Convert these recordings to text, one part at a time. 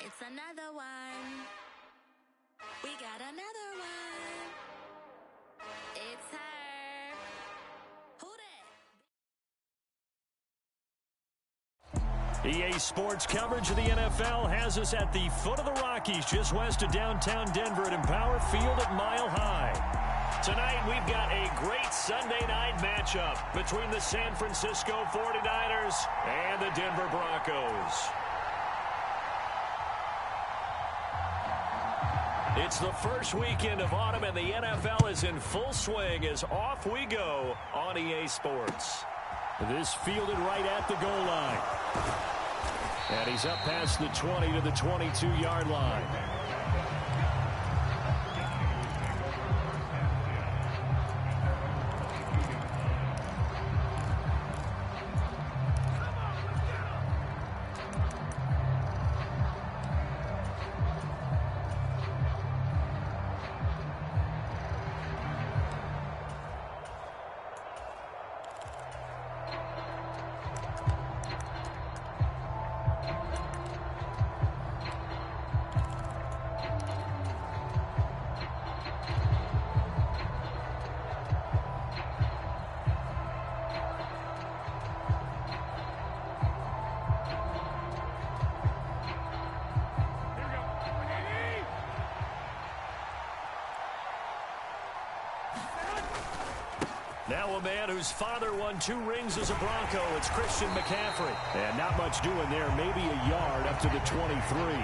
It's another one. We got another one. It's her. Who dat? EA Sports coverage of the NFL has us at the foot of the Rockies, just west of downtown Denver at Empower Field at Mile High. Tonight, we've got a great Sunday night matchup between the San Francisco 49ers and the Denver Broncos. It's the first weekend of autumn, and the NFL is in full swing as off we go on EA Sports. This fielded right at the goal line. And he's up past the 20 to the 22-yard line. Now a man whose father won 2 rings as a Bronco. It's Christian McCaffrey. And not much doing there. Maybe a yard up to the 23.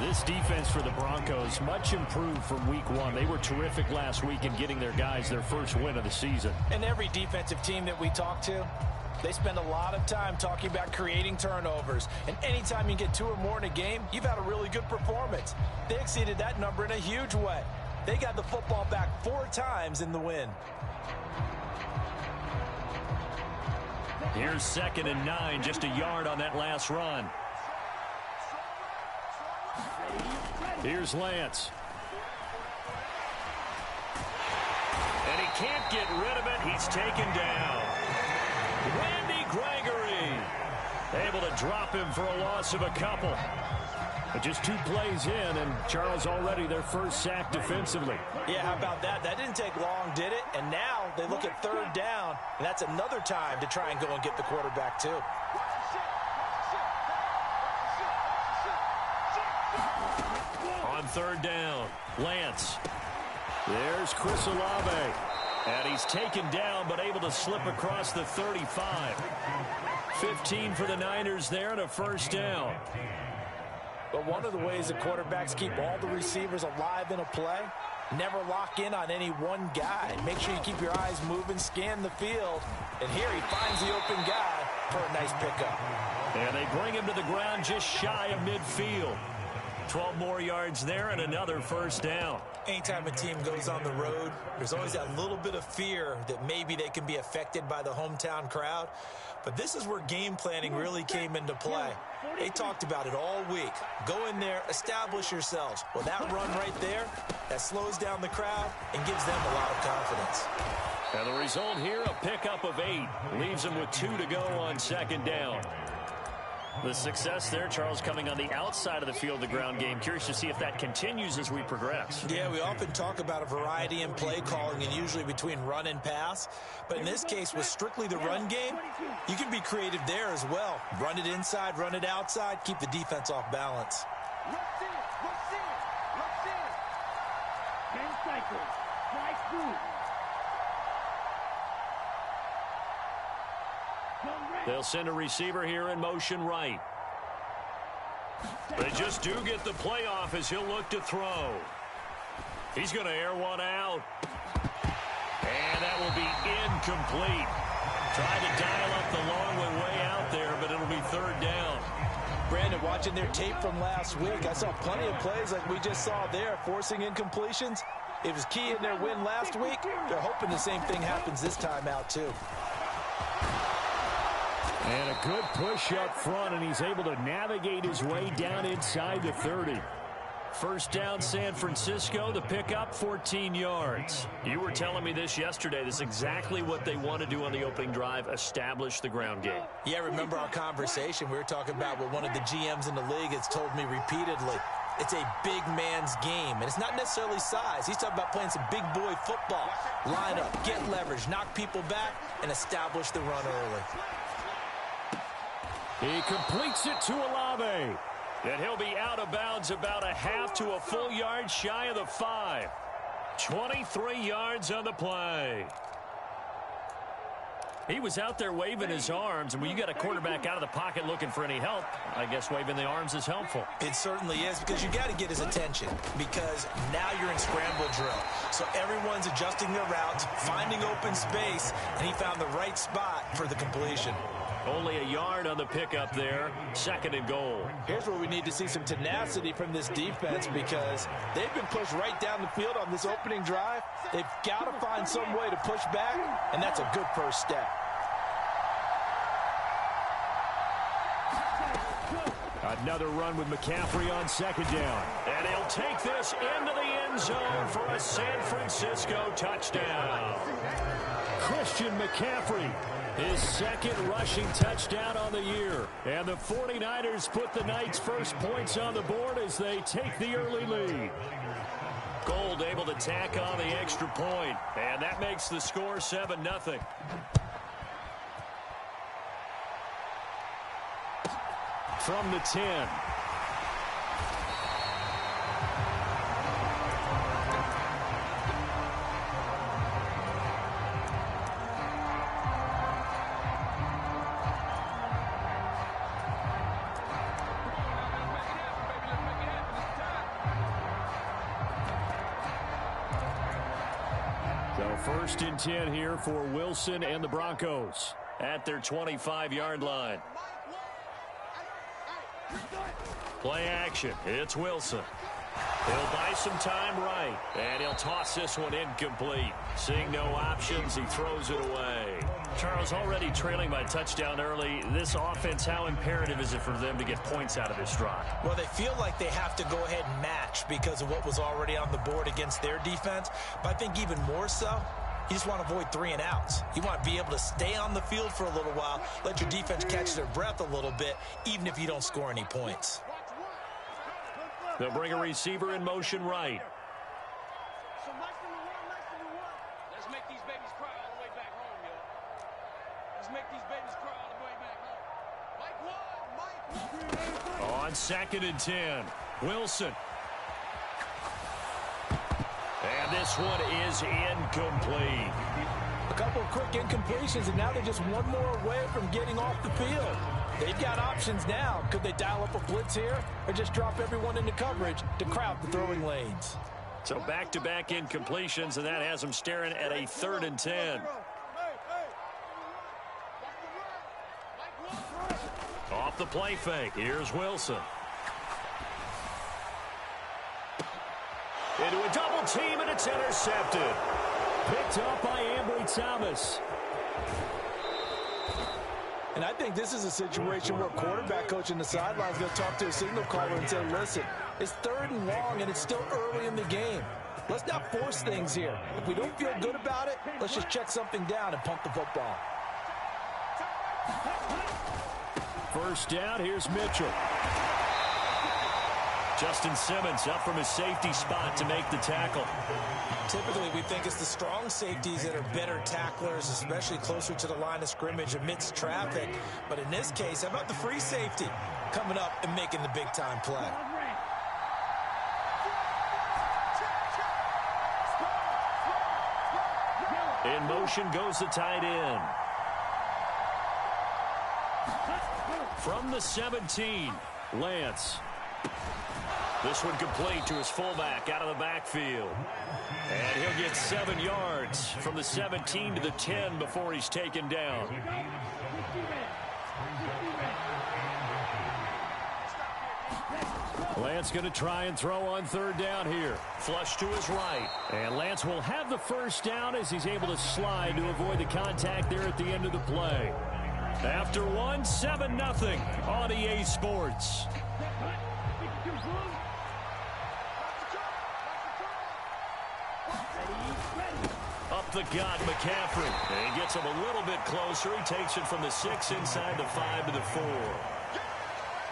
This defense for the Broncos, much improved from week 1. They were terrific last week in getting their guys their first win of the season. And every defensive team that we talk to, they spend a lot of time talking about creating turnovers. And anytime you get 2 or more in a game, you've had a really good performance. They exceeded that number in a huge way. They got the football back 4 times in the win. Here's 2nd and 9, just a yard on that last run. Here's Lance. And he can't get rid of it. He's taken down. Randy Gregory able to drop him for a loss of a couple. But just 2 plays in, and Charles already their first sack defensively. Yeah, how about that? That didn't take long, did it? And now they look at 3rd down, and that's another time to try and go and get the quarterback, too. On 3rd down, Lance. There's Chris Olave. And he's taken down, but able to slip across the 35. 15 for the Niners there, and a first down. But one of the ways the quarterbacks keep all the receivers alive in a play, never lock in on any one guy. Make sure you keep your eyes moving, scan the field. And here he finds the open guy for a nice pickup. And they bring him to the ground just shy of midfield. 12 more yards there and another first down. Anytime a team goes on the road, there's always that little bit of fear that maybe they can be affected by the hometown crowd. But this is where game planning really came into play. They talked about it all week. Go in there, establish yourselves. Well, that run right there, that slows down the crowd and gives them a lot of confidence. And the result here, a pickup of 8. Leaves them with 2 to go on 2nd down. The success there, Charles, coming on the outside of the field, the ground game. Curious to see if that continues as we progress. Yeah, we often talk about a variety in play calling and usually between run and pass. But in this case, with strictly the run game, you can be creative there as well. Run it inside, run it outside, keep the defense off balance. 10 cycles. Strike through. They'll send a receiver here in motion right. They just do get the play off as he'll look to throw. He's going to air one out. And that will be incomplete. Tried to dial up the long way out there, but it'll be 3rd down. Brandon, watching their tape from last week, I saw plenty of plays like we just saw there, forcing incompletions. It was key in their win last week. They're hoping the same thing happens this time out, too. And a good push up front, and he's able to navigate his way down inside the 30. First down, San Francisco. The pickup, 14 yards. You were telling me this yesterday. This is exactly what they want to do on the opening drive, establish the ground game. Yeah, remember our conversation. We were talking about what one of the GMs in the league has told me repeatedly. It's a big man's game, and it's not necessarily size. He's talking about playing some big boy football. Line up, get leverage, knock people back, and establish the run early. He completes it to Olave. And he'll be out of bounds about a half to a full yard shy of the 5. 23 yards on the play. He was out there waving his arms, and when you got a quarterback out of the pocket looking for any help, I guess waving the arms is helpful. It certainly is, because you got to get his attention, because now you're in scramble drill. So everyone's adjusting their routes, finding open space, and he found the right spot for the completion. Only a yard on the pickup there. 2nd and goal. Here's where we need to see some tenacity from this defense, because they've been pushed right down the field on this opening drive. They've got to find some way to push back, and that's a good first step. Another run with McCaffrey on 2nd down. And he'll take this into the end zone for a San Francisco touchdown. Christian McCaffrey, his 2nd rushing touchdown on the year. And the 49ers put the Knights' first points on the board as they take the early lead. Gold able to tack on the extra point, and that makes the score 7-0. From the 10. So 1st and 10 here for Wilson and the Broncos at their 25-yard line. Play action. It's Wilson. He'll buy some time right, and he'll toss this one incomplete. Seeing no options, he throws it away. Charles, already trailing by touchdown early. This offense, how imperative is it for them to get points out of this drive? Well, they feel like they have to go ahead and match because of what was already on the board against their defense. But I think even more so, you just want to avoid 3 and outs. You want to be able to stay on the field for a little while, let your defense catch their breath a little bit, even if you don't score any points. They'll bring a receiver in motion right. Let's make these babies cry all the way back home, yo. Let's make these babies cry all the way back home. Mike 1. On 2nd and 10, Wilson. And this one is incomplete. A couple of quick incompletions, and now they're just one more away from getting off the field. They've got options now. Could they dial up a blitz here or just drop everyone into coverage to crowd the throwing lanes? So back-to-back incompletions, and that has them staring at a 3rd and 10. Off the play fake. Here's Wilson. Into a double team, and it's intercepted. Picked up by Ambry Thomas. And I think this is a situation where a quarterback coach in the sidelines is going to talk to a signal caller and say, listen, it's 3rd and long, and it's still early in the game. Let's not force things here. If we don't feel good about it, let's just check something down and pump the football. First down, here's Mitchell. Justin Simmons up from his safety spot to make the tackle. Typically, we think it's the strong safeties that are better tacklers, especially closer to the line of scrimmage amidst traffic. But in this case, how about the free safety coming up and making the big-time play? In motion goes the tight end. From the 17, Lance. This one complete to his fullback out of the backfield. And he'll get 7 yards from the 17 to the 10 before he's taken down. Lance going to try and throw on 3rd down here. Flush to his right. And Lance will have the first down as he's able to slide to avoid the contact there at the end of the play. After 7-0 on EA Sports. the gut, McCaffrey. And he gets him a little bit closer. He takes it from the 6 inside the 5 to the 4.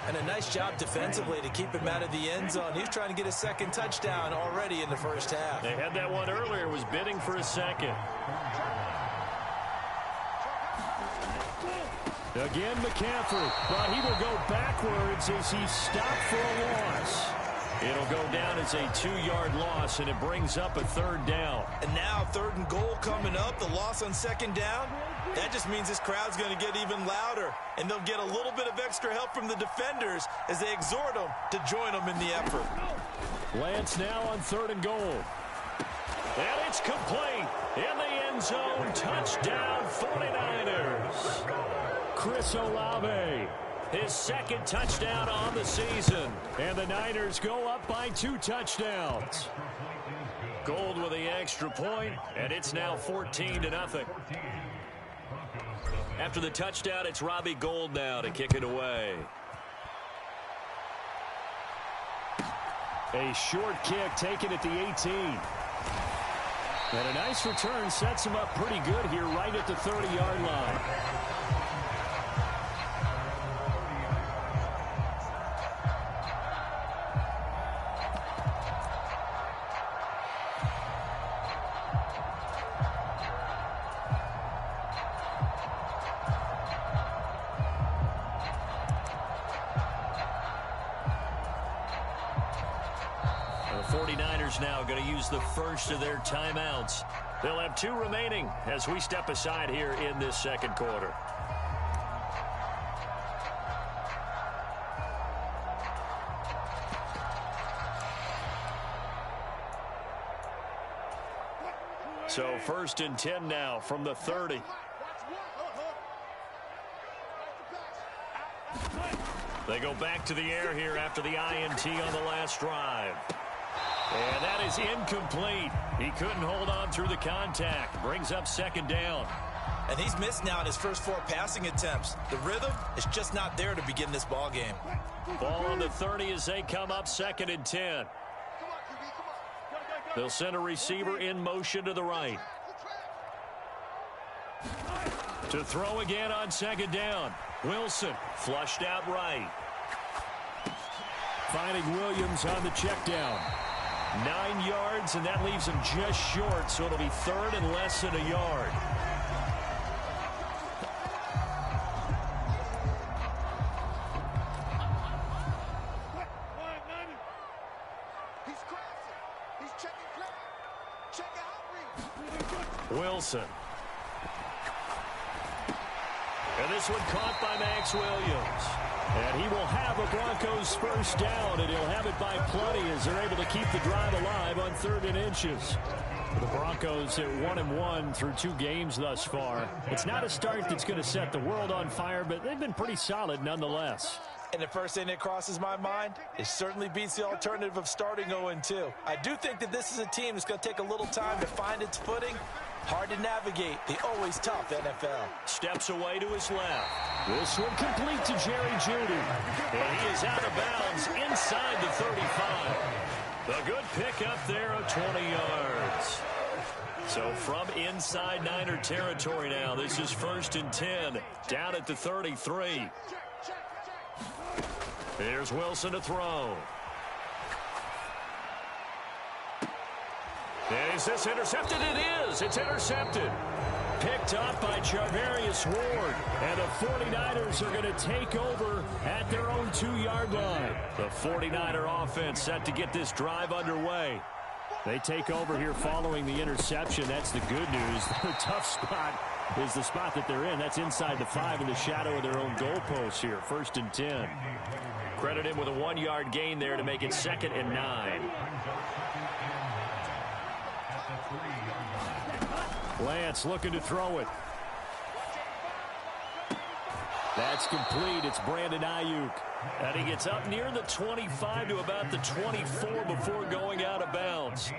And a nice job defensively to keep him out of the end zone. He was trying to get a second touchdown already in the first half. They had that one earlier, was bidding for a second. Again, McCaffrey, but he will go backwards as he's stopped for a loss. It'll go down as a 2-yard loss, and it brings up a 3rd down. And now 3rd and goal coming up, the loss on 2nd down. That just means this crowd's going to get even louder, and they'll get a little bit of extra help from the defenders as they exhort them to join them in the effort. Lance now on 3rd and goal. And it's complete. In the end zone, touchdown 49ers. Chris Olave, his 2nd touchdown on the season. And the Niners go up by 2 touchdowns. Gold with the extra point, and it's now 14-0. After the touchdown, it's Robbie Gould now to kick it away. A short kick taken at the 18. And a nice return sets him up pretty good here right at the 30-yard line. The 49ers now going to use the first of their timeouts. They'll have 2 remaining as we step aside here in this 2nd quarter. So 1st and 10 now from the 30. They go back to the air here after the INT on the last drive. And that is incomplete. He couldn't hold on through the contact. Brings up 2nd down. And he's missed now in his first 4 passing attempts. The rhythm is just not there to begin this ball game. Ball on the 30 as they come up 2nd and 10. They'll send a receiver in motion to the right. To throw again on 2nd down. Wilson flushed out right. Finding Williams on the check down. 9 yards, and that leaves him just short, so it'll be 3rd and less than a yard. Wilson. And this one caught by Max Williams. And he will have a Broncos first down, and he'll have it by plenty as they're able to keep the drive alive on 3rd and inches. The Broncos at 1-1 through 2 games thus far. It's not a start that's going to set the world on fire, but they've been pretty solid nonetheless. And the first thing that crosses my mind, it certainly beats the alternative of starting 0-2. I do think that this is a team that's going to take a little time to find its footing. Hard to navigate the always tough NFL. Steps away to his left. This one complete to Jerry Jeudy. And he is out of bounds inside the 35. A good pick up there of 20 yards. So from inside Niner territory now, this is 1st and 10, down at the 33. Here's Wilson to throw. Is this intercepted? It is. It's intercepted. Picked up by Charvarius Ward. And the 49ers are going to take over at their own 2-yard line. The 49er offense set to get this drive underway. They take over here following the interception. That's the good news. The tough spot is the spot that they're in. That's inside the 5 in the shadow of their own goalpost here. 1st and 10. Credit him with a 1-yard gain there to make it 2nd and 9. Lance looking to throw it. That's complete. It's Brandon Ayuk. And he gets up near the 25 to about the 24 before going out of bounds.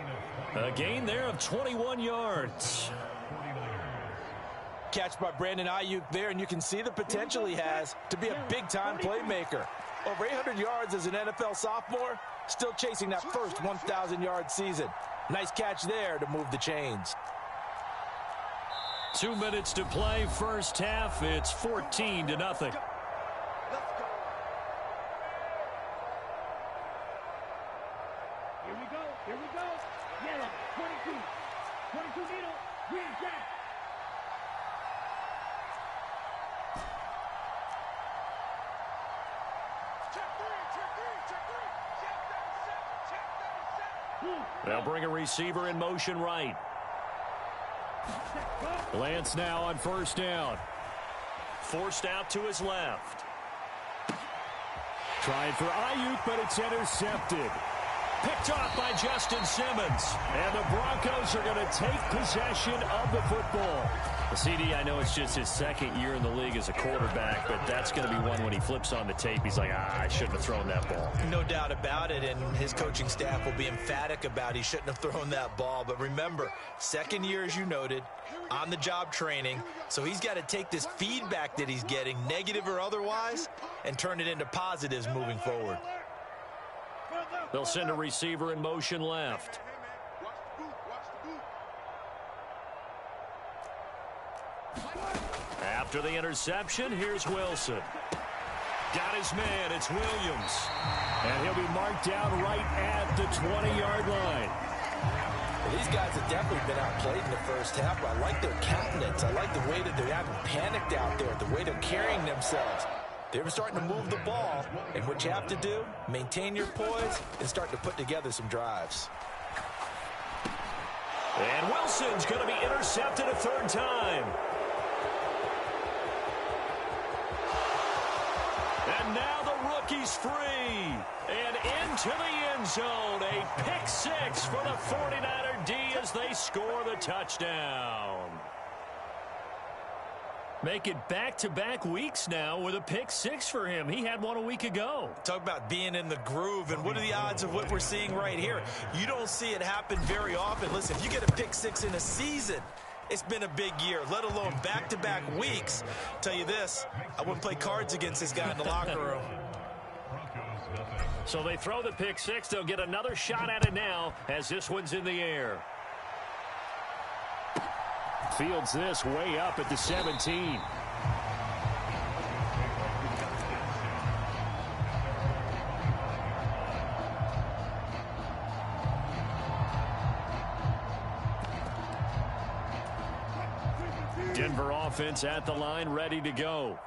A gain there of 21 yards. Catch by Brandon Ayuk there, and you can see the potential he has to be a big-time playmaker. Over 800 yards as an NFL sophomore, still chasing that first 1,000-yard season. Nice catch there to move the chains. 2 minutes to play, first half. It's 14-0. Let's go. Here we go. Here we go. Yeah, 22. 22 needle. Green jack. They'll bring a receiver in motion right. Lance now on first down. Forced out to his left. Trying for Ayuk, but it's intercepted. Picked off by Justin Simmons. And the Broncos are going to take possession of the football. CD, I know it's just his second year in the league as a quarterback, but that's going to be one when he flips on the tape. He's like, I shouldn't have thrown that ball. No doubt about it, and his coaching staff will be emphatic about he shouldn't have thrown that ball. But remember, second year, as you noted, on-the-job training, so he's got to take this feedback that he's getting, negative or otherwise, and turn it into positives moving forward. They'll send a receiver in motion left. After the interception, here's Wilson. Got his man, it's Williams. And he'll be marked down right at the 20-yard line. Well, these guys have definitely been outplayed in the first half, but I like their countenance. I like the way that they haven't panicked out there, the way they're carrying themselves. They're starting to move the ball, and what you have to do, maintain your poise and start to put together some drives. And Wilson's going to be intercepted a third time. And now the rookie's free. And into the end zone. A pick six for the 49er D as they score the touchdown. Make it back-to-back weeks now with a pick six for him. He had one a week ago. Talk about being in the groove, and what are the odds of what we're seeing right here? You don't see it happen very often. Listen, if you get a pick six in a season, it's been a big year, let alone back-to-back weeks. Tell you this, I wouldn't play cards against this guy in the locker room. So they throw the pick six. They'll get another shot at it now as this one's in the air. Fields this way up at the 17. Denver offense at the line, ready to go.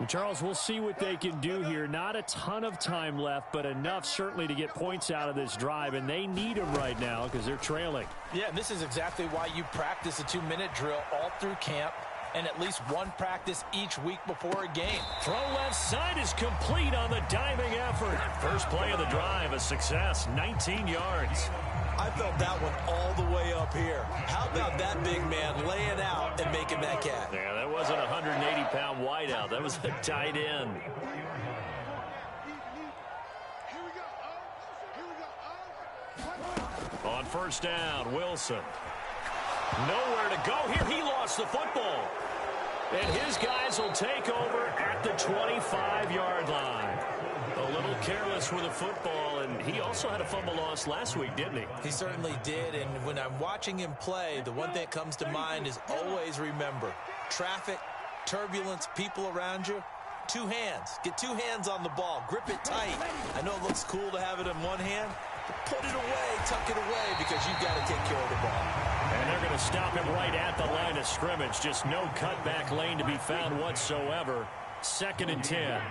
Charles, we'll see what they can do here. Not a ton of time left, but enough certainly to get points out of this drive, and they need them right now because they're trailing. Yeah, and this is exactly why you practice a 2-minute drill all through camp and at least one practice each week before a game. Throw left side is complete on the diving effort. First play of the drive, a success, 19 yards. I felt that one all the way up here. How about that big man laying out and making that catch? Yeah, that wasn't a 180-pound wideout. That was a tight end. On first down, Wilson. Nowhere to go here. He lost the football. And his guys will take over at the 25-yard line. A little careless with the football, and he also had a fumble loss last week, didn't he? He certainly did, and when I'm watching him play, the one thing that comes to mind is always remember, traffic, turbulence, people around you, two hands. Get two hands on the ball. Grip it tight. I know it looks cool to have it in one hand, but put it away, tuck it away, because you've got to take care of the ball. And they're going to stop him right at the line of scrimmage. Just no cutback lane to be found whatsoever. 2nd and 10.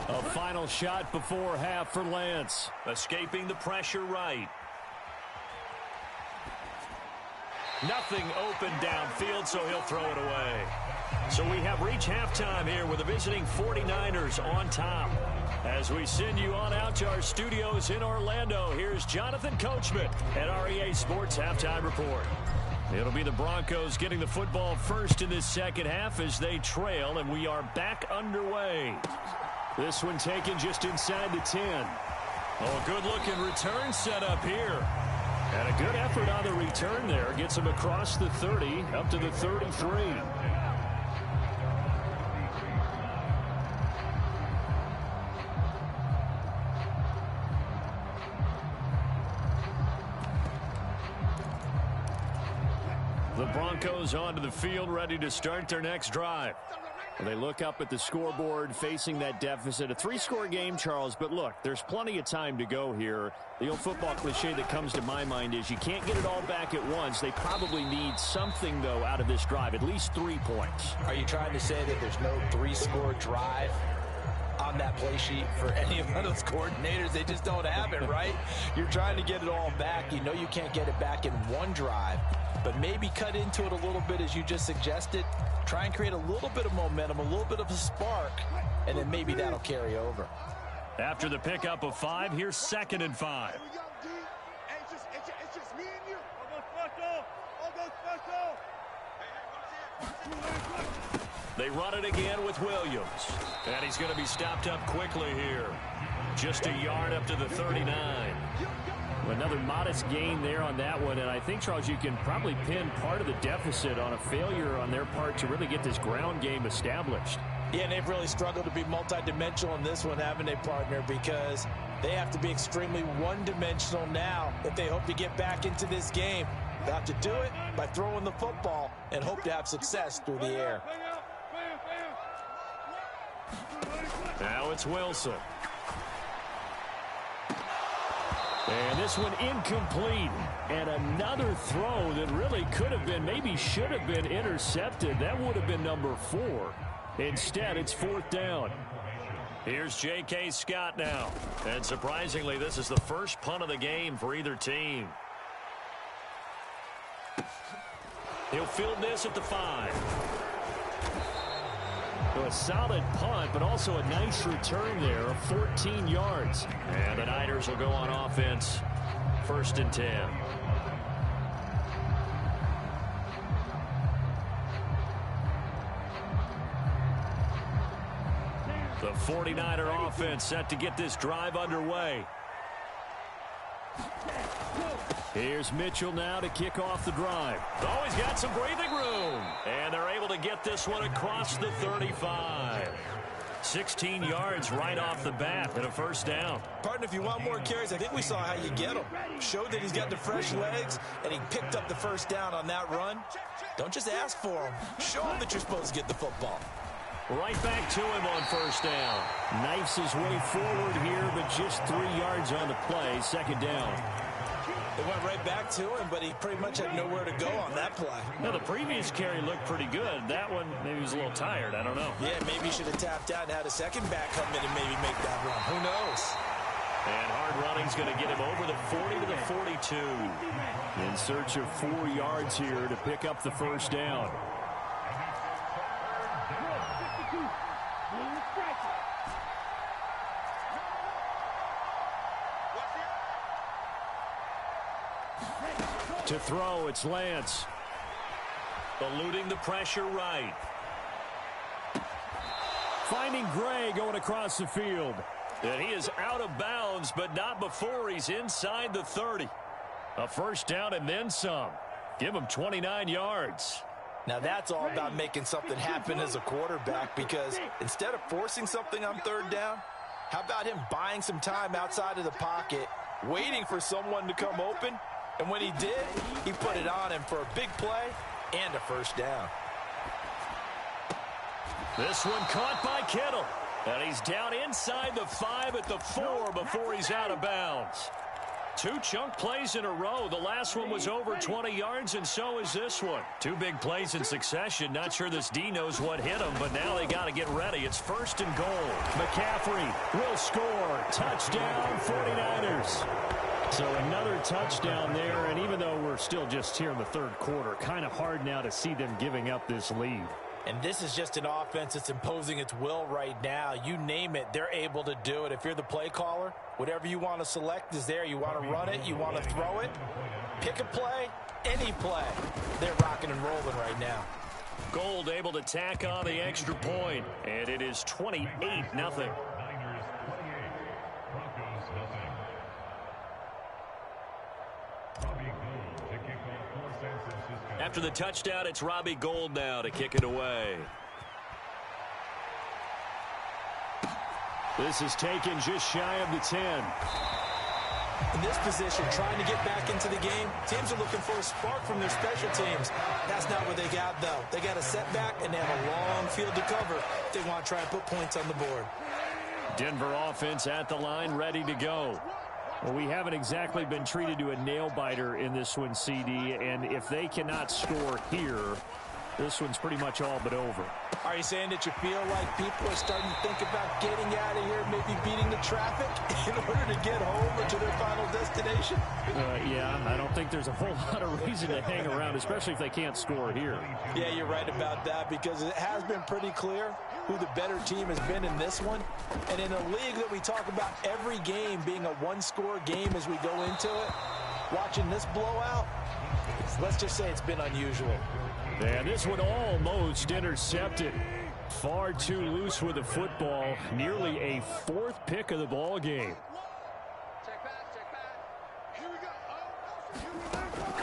A final shot before half for Lance. Escaping the pressure right. Nothing open downfield, so he'll throw it away. So we have reached halftime here with the visiting 49ers on top. As we send you on out to our studios in Orlando, here's Jonathan Coachman at REA Sports Halftime Report. It'll be the Broncos getting the football first in this second half as they trail, and we are back underway. This one taken just inside the 10. Oh, a good-looking return set up here. And a good effort on the return there. Gets him across the 30, up to the 33. The Broncos onto the field, ready to start their next drive. They look up at the scoreboard, facing that deficit. A 3-score game, Charles, but look, there's plenty of time to go here. The old football cliche that comes to my mind is you can't get it all back at once. They probably need something, though, out of this drive, at least 3 points. Are you trying to say that there's no 3-score drive on that play sheet for any of those coordinators? They just don't have it, right? You're trying to get it all back. You know you can't get it back in one drive, but maybe cut into it a little bit as you just suggested. Try and create a little bit of momentum, a little bit of a spark, and then maybe that'll carry over. After the pickup of 5, here's 2nd and 5. It's just me and you. They run it again with Williams. And he's going to be stopped up quickly here. Just a yard up to the 39. Another modest gain there on that one, and I think, Charles, you can probably pin part of the deficit on a failure on their part to really get this ground game established. Yeah, and they've really struggled to be multidimensional in this one, haven't they, partner? Because they have to be extremely one-dimensional now if they hope to get back into this game. They have to do it by throwing the football and hope to have success through the air. Now it's Wilson. And this one incomplete. And another throw that really could have been, maybe should have been intercepted. That would have been number 4. Instead, it's 4th down. Here's J.K. Scott now. And surprisingly, this is the first punt of the game for either team. He'll field this at the 5. So a solid punt, but also a nice return there of 14 yards. And the Niners will go on offense. 1st and 10. The 49er offense set to get this drive underway. Here's Mitchell now to kick off the drive. Oh, he's got some breathing room. And they're able to get this one across the 35. 16 yards right off the bat and a 1st down. Partner, if you want more carries, I think we saw how you get them. Showed that he's got the fresh legs, and he picked up the 1st down on that run. Don't just ask for him. Show him that you're supposed to get the football. Right back to him on 1st down. Knifes his way forward here, but just 3 yards on the play. 2nd down. It went right back to him, but he pretty much had nowhere to go on that play. Now, the previous carry looked pretty good. That one, maybe he was a little tired. I don't know. Yeah, maybe he should have tapped out and had a second back come in and maybe make that run. Who knows? And hard running's going to get him over the 40 to the 42. In search of 4 yards here to pick up the 1st down. To throw, it's Lance. Eluding the pressure right. Finding Gray going across the field. And he is out of bounds, but not before he's inside the 30. A 1st down and then some. Give him 29 yards. Now that's all about making something happen as a quarterback, because instead of forcing something on 3rd down, how about him buying some time outside of the pocket, waiting for someone to come open? And when he did, he put it on him for a big play and a 1st down. This one caught by Kittle. And he's down inside the 5 at the 4 before he's out of bounds. 2 chunk plays in a row. The last one was over 20 yards, and so is this one. 2 big plays in succession. Not sure this D knows what hit him, but now they got to get ready. It's 1st and goal. McCaffrey will score. Touchdown, 49ers. So another touchdown there, and even though we're still just here in the 3rd quarter, kind of hard now to see them giving up this lead. And this is just an offense that's imposing its will right now. You name it, they're able to do it. If you're the play caller, whatever you want to select is there. You want to run it, you want to throw it, pick a play, any play. They're rocking and rolling right now. Gold able to tack on the extra point, and it is 28-0. After the touchdown, it's Robbie Gould now to kick it away. This is taken just shy of the 10. In this position, trying to get back into the game, teams are looking for a spark from their special teams. That's not what they got, though. They got a setback, and they have a long field to cover if they want to try and put points on the board. Denver offense at the line, ready to go. Well, we haven't exactly been treated to a nail-biter in this one, CD, and if they cannot score here, this one's pretty much all but over. Are you saying that you feel like people are starting to think about getting out of here, maybe beating the traffic in order to get home or to their final destination? Yeah, I don't think there's a whole lot of reason to hang around, especially if they can't score here. Yeah, you're right about that, because it has been pretty clear who the better team has been in this one. And in a league that we talk about every game being a one-score game as we go into it, watching this blowout, let's just say it's been unusual. And this one almost intercepted. Far too loose with the football. Nearly a fourth pick of the ball game.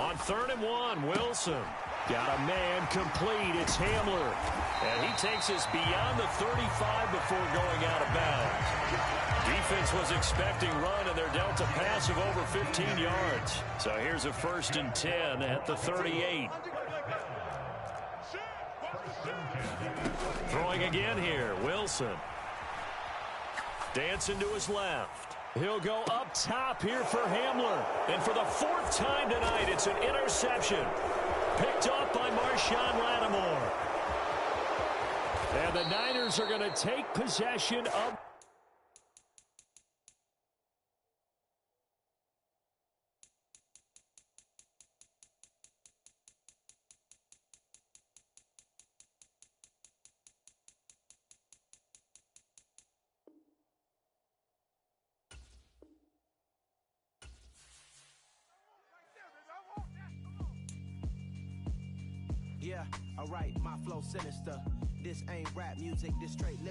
On 3rd and 1, Wilson. Got a man complete. It's Hamler. And he takes us beyond the 35 before going out of bounds. Defense was expecting run, and they're dealt a pass of over 15 yards. So here's a 1st and 10 at the 38. Throwing again here, Wilson. Dancing to his left. He'll go up top here for Hamler. And for the 4th time tonight, it's an interception. Picked up by Marshawn Lattimore. And the Niners are going to take possession of... Yeah, alright, my flow sinister. This ain't rap music, this straight lip.